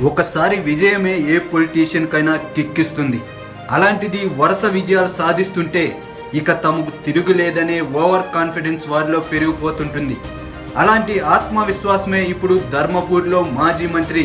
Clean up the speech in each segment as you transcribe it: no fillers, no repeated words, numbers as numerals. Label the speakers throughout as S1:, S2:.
S1: ఒకసారి విజయమే ఏ పొలిటీషియన్ కైనా కిక్కిస్తుంది. అలాంటిది వరుస విజయాలు సాధిస్తుంటే ఇక తమకు తిరుగులేదనే ఓవర్ కాన్ఫిడెన్స్ వారిలో పెరిగిపోతుంటుంది. అలాంటి ఆత్మవిశ్వాసమే ఇప్పుడు ధర్మపూర్లో మాజీ మంత్రి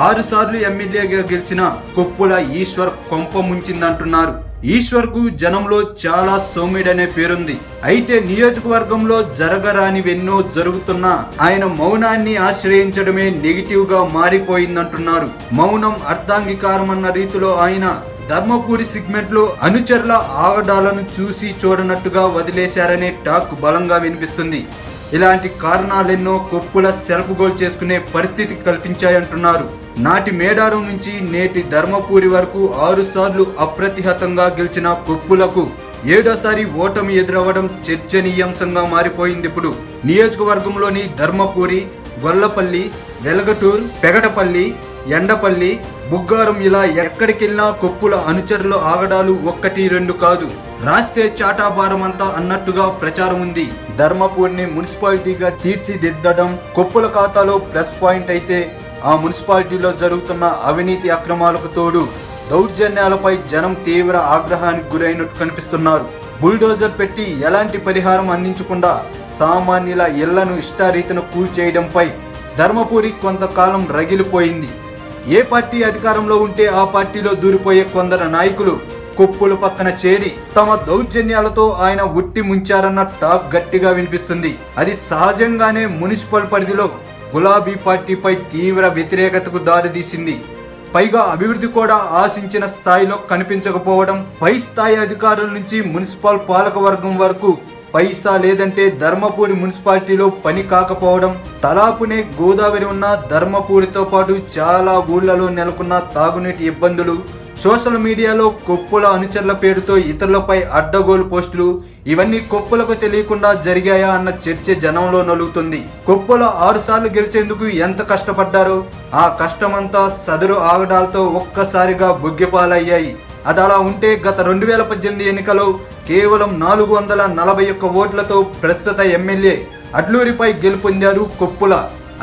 S1: 6 సార్లు ఎమ్మెల్యేగా గెలిచిన కొప్పుల ఈశ్వర్ కొంప ముంచిందంటున్నారు. ఈశ్వర్కు జనంలో చాలా సౌమ్యుడనే పేరుంది. అయితే నియోజకవర్గంలో జరగరానివెన్నో జరుగుతున్నా ఆయన మౌనాన్ని ఆశ్రయించడమే నెగిటివ్ గా మారిపోయిందంటున్నారు. మౌనం అర్ధాంగీకారమన్న రీతిలో ఆయన ధర్మపురి సెగ్మెంట్ లో అనుచరుల ఆగడాలను చూసి చూడనట్టుగా వదిలేశారనే టాక్ బలంగా వినిపిస్తుంది. ఇలాంటి కారణాలెన్నో కొప్పుల సెల్ఫ్ గోల్ చేసుకునే పరిస్థితి కల్పించాయంటున్నారు. నాటి మేడారం నుంచి నేటి ధర్మపురి వరకు 6 సార్లు అప్రతిహతంగా గెలిచిన కొప్పులకు 7వ ఓటమి ఎదురవ్వడం చర్చనీయాంశంగా మారిపోయింది. ఇప్పుడు నియోజకవర్గంలోని ధర్మపురి, గొల్లపల్లి, వెలగటూర్, పెగటపల్లి, ఎండపల్లి, బుగ్గారం ఇలా ఎక్కడికెళ్ళినా కొప్పుల అనుచరుల ఆగడాలు 1-2 కాదు. రాస్తే చాటాభారమంతా అన్నట్టుగా ప్రచారం ఉంది. ధర్మపూర్ని మున్సిపాలిటీగా తీర్చిదిద్దడం కొప్పుల ఖాతాలో ప్లస్ పాయింట్ అయితే ఆ మున్సిపాలిటీలో జరుగుతున్న అవినీతి అక్రమాలకు తోడు దౌర్జన్యాలపై జనం తీవ్ర ఆగ్రహానికి గురైనట్టు కనిపిస్తున్నారు. బుల్డోజర్ పెట్టి ఎలాంటి పరిహారం అందించకుండా సామాన్యుల ఇళ్లను ఇష్టారీతిన కూల్చేయడంపై ధర్మపురి కొంతకాలం రగిలిపోయింది. ఏ పార్టీ అధికారంలో ఉంటే ఆ పార్టీలో దూరిపోయే కొందరు నాయకులు కొప్పుల పక్కన చేరి తమ దౌర్జన్యాలతో ఆయన ఉట్టి ముంచారన్న టాక్ గట్టిగా వినిపిస్తుంది. అది సహజంగానే మున్సిపల్ పరిధిలో గులాబీ పార్టీపై తీవ్ర వ్యతిరేకతకు దారితీసింది. పైగా అభివృద్ధి కూడా ఆశించిన స్థాయిలో కనిపించకపోవడం, పై స్థాయి అధికారుల నుంచి మున్సిపల్ పాలకవర్గం వరకు పైసా లేదంటే ధర్మపురి మున్సిపాలిటీలో పని కాకపోవడం, తలాపునే గోదావరి ఉన్న ధర్మపురితో పాటు చాలా ఊళ్లలో నెలకొన్న తాగునీటి ఇబ్బందులు, సోషల్ మీడియాలో కొప్పుల అనుచరుల పేరుతో ఇతరులపై అడ్డగోలు పోస్టులు, ఇవన్నీ కొప్పులకు తెలియకుండా జరిగాయా అన్న చర్చ జనంలో నలుగుతుంది. కొప్పుల 6 సార్లు గెలిచేందుకు ఎంత కష్టపడ్డారో ఆ కష్టమంతా సదరు ఆగడాలతో ఒక్కసారిగా బుగ్గిపాలయ్యాయి. అది అలా ఉంటే గత 2018 ఎన్నికలో కేవలం 441 ఓట్లతో ప్రస్తుత ఎమ్మెల్యే అడ్లూరిపై గెలుపొందారు కొప్పుల.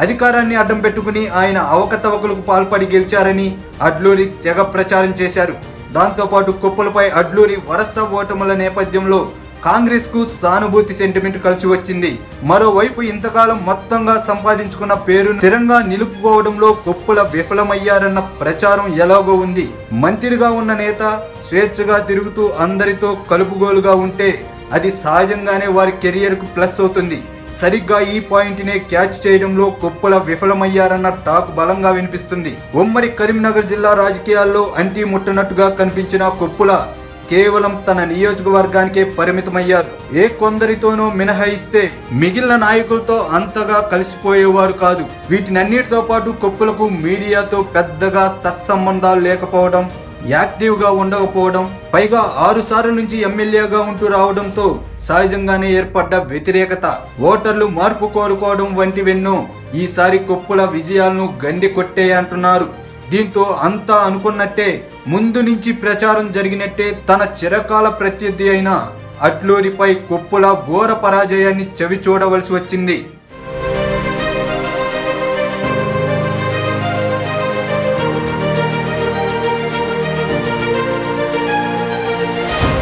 S1: అధికారాన్ని అడ్డం పెట్టుకుని ఆయన అవకతవకలకు పాల్పడి గెలిచారని అడ్లూరి తెగ ప్రచారం చేశారు. దాంతోపాటు కొప్పులపై అడ్లూరి వరుస ఓటముల నేపథ్యంలో కాంగ్రెస్ కు సానుభూతి సెంటిమెంట్ కలిసి వచ్చింది. మరోవైపు ఇంతకాలం మొత్తంగా సంపాదించుకున్న పేరును స్థిరంగా నిలుపుకోవడంలో కొప్పుల విఫలమయ్యారన్న ప్రచారం ఎలాగో ఉంది. మంత్రిగా ఉన్న నేత స్వేచ్ఛగా తిరుగుతూ అందరితో కలుపుగోలుగా ఉంటే అది సహజంగానే వారి కెరియర్ కు ప్లస్ అవుతుంది. సరిగ్గా ఈ పాయింట్ నే క్యాచ్ చేయడంలో కొప్పుల విఫలమయ్యారన్న టాక్ బలంగా వినిపిస్తుంది. ఉమ్మడి కరీంనగర్ జిల్లా రాజకీయాల్లో అంటీ ముట్టనట్టుగా కనిపించిన కొప్పుల కేవలం తన నియోజకవర్గానికే పరిమితమయ్యారు. ఏ కొందరితోనో మినహాయిస్తే మిగిలిన నాయకులతో అంతగా కలిసిపోయేవారు కాదు. వీటినన్నిటితో పాటు కొప్పులకు మీడియాతో పెద్దగా సత్సంబంధాలు లేకపోవడం, యాక్టివ్ గా ఉండకపోవడం, పైగా 6 సార్ల నుంచి ఎమ్మెల్యేగా ఉంటూ రావడంతో సహజంగానే ఏర్పడ్డ వ్యతిరేకత, ఓటర్లు మార్పు కోరుకోవడం వంటివెన్నో ఈసారి కొప్పుల విజయాలను గండి కొట్టేయంటున్నారు. దీంతో అంతా అనుకున్నట్టే, ముందు నుంచి ప్రచారం జరిగినట్టే తన చిరకాల ప్రత్యర్థి అయిన అడ్లూరిపై కొప్పుల ఘోర పరాజయాన్ని చవి చూడవలసి వచ్చింది.